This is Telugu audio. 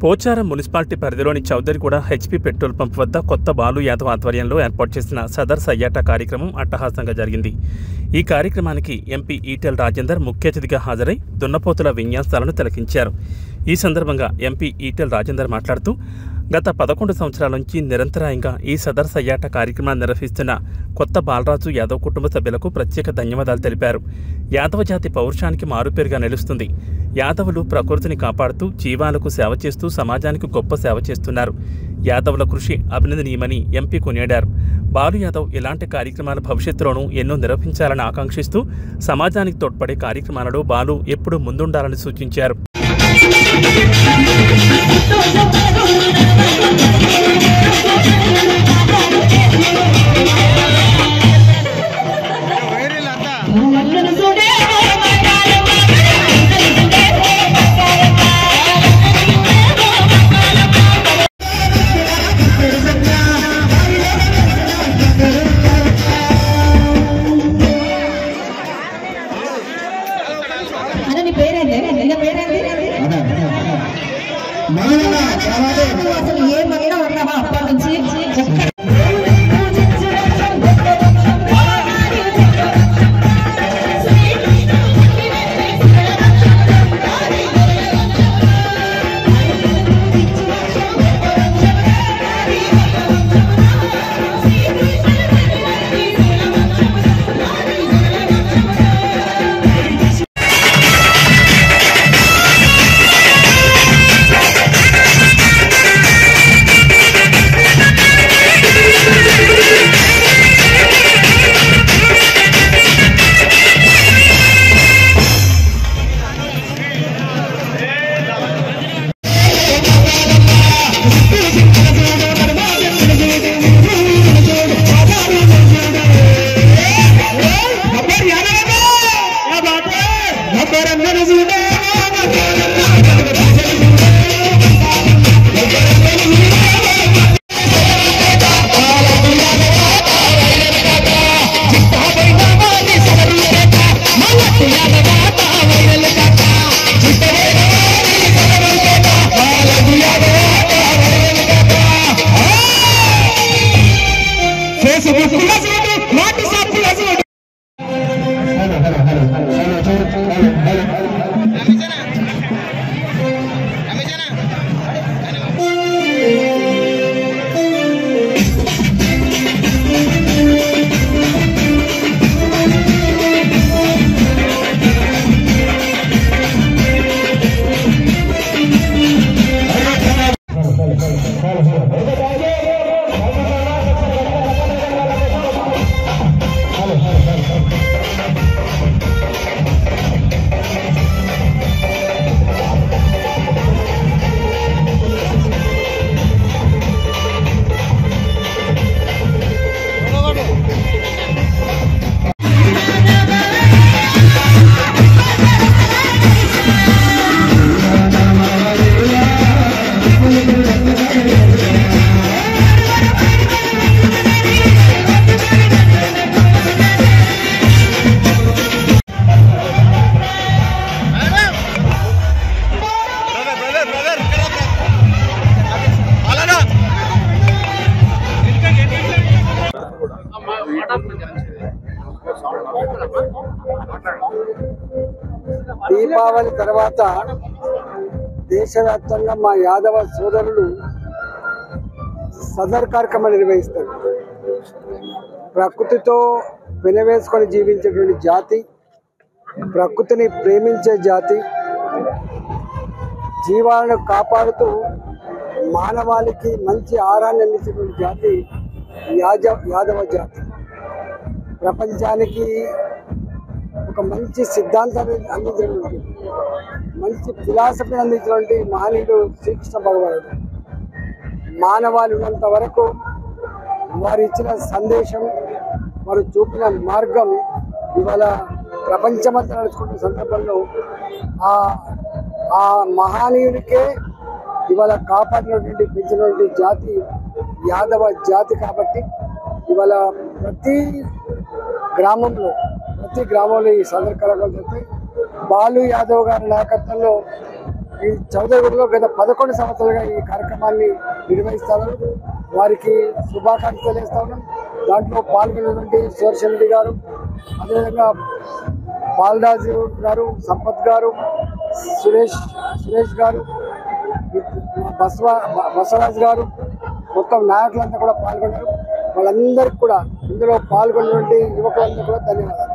పోచారం మున్సిపాలిటీ పరిధిలోని చౌదరిగూడ హెచ్పీ పెట్రోల్ పంప్ వద్ద కొత్త బాలు యాదవ్ ఆధ్వర్యంలో ఏర్పాటు చేసిన సదర్ సయ్యాట కార్యక్రమం అట్టహాసంగా జరిగింది. ఈ కార్యక్రమానికి ఎంపీ ఈటెల రాజేందర్ ముఖ్య అతిథిగా హాజరై దున్నపోతుల విన్యాసాలను తిలకించారు. ఈ సందర్భంగా ఎంపీ ఈటెల రాజేందర్ మాట్లాడుతూ గత 11 సంవత్సరాల నుంచి నిరంతరాయంగా ఈ సదర్ సయ్యాట కార్యక్రమాన్ని నిర్వహిస్తున్న కొత్త బాలరాజు యాదవ్ కుటుంబ సభ్యులకు ప్రత్యేక ధన్యవాదాలు తెలిపారు. యాదవ జాతి పౌరుషానికి మారుపేరుగా నిలుస్తుంది. యాదవులు ప్రకృతిని కాపాడుతూ జీవాలకు సేవ చేస్తూ సమాజానికి గొప్ప సేవ చేస్తున్నారు. యాదవుల కృషి అభినందనీయమని ఎంపీ కొనియాడారు. బాలు యాదవ్ ఇలాంటి కార్యక్రమాల భవిష్యత్తులోనూ ఎన్నో నిర్వహించాలని ఆకాంక్షిస్తూ సమాజానికి తోడ్పడే కార్యక్రమాలలో బాలు ఎప్పుడూ ముందుండాలని సూచించారు. అసలు ఏమన్నా ఉన్నావా అప్పటి నుంచి దీపావళి తర్వాత దేశవ్యాప్తంగా మా యాదవ సోదరులు సదర్ కార్యక్రమాలు నిర్వహిస్తారు. ప్రకృతితో వెనవేసుకొని జీవించేటువంటి జాతి, ప్రకృతిని ప్రేమించే జాతి, జీవాలను కాపాడుతూ మానవాళికి మంచి ఆహారాన్ని అందించేటువంటి జాతి యాదవ జాతి. ప్రపంచానికి ఒక మంచి సిద్ధాంతాన్ని అందించినటువంటి, మంచి ఫిలాసఫీని అందించినటువంటి మహనీయుడు శ్రీకృష్ణ భగవానుడు. మానవాళి ఉన్నంత వరకు వారు ఇచ్చిన సందేశం, వారు చూపిన మార్గం ఇవాళ ప్రపంచమంతా నడుచుకుంటున్న సందర్భంలో ఆ మహనీయుడికే ఇవాళ కాపాడినటువంటి పెంచినటువంటి జాతి యాదవ జాతి. కాబట్టి ఇవాళ ప్రతి గ్రామంలో ఈ సదర్ కార్యక్రమం జరిగితే బాలు యాదవ్ గారి నాయకత్వంలో ఈ చౌదరిగూడలో గత 11 సంవత్సరాలుగా ఈ కార్యక్రమాన్ని నిర్వహిస్తారు. వారికి శుభాకాంక్షలు తెలియజేస్తా ఉన్నాం. దాంట్లో పాల్గొన్నటువంటి సుదర్శన్ రెడ్డి గారు, అదేవిధంగా బాలరాజు గారు, సంపత్ గారు, సురేష్ గారు, బసవరాజు గారు, మొత్తం నాయకులంతా కూడా పాల్గొన్నారు. వాళ్ళందరికీ కూడా ఇందులో పాల్గొన్నటువంటి యువకులందరూ కూడా ధన్యవాదాలు.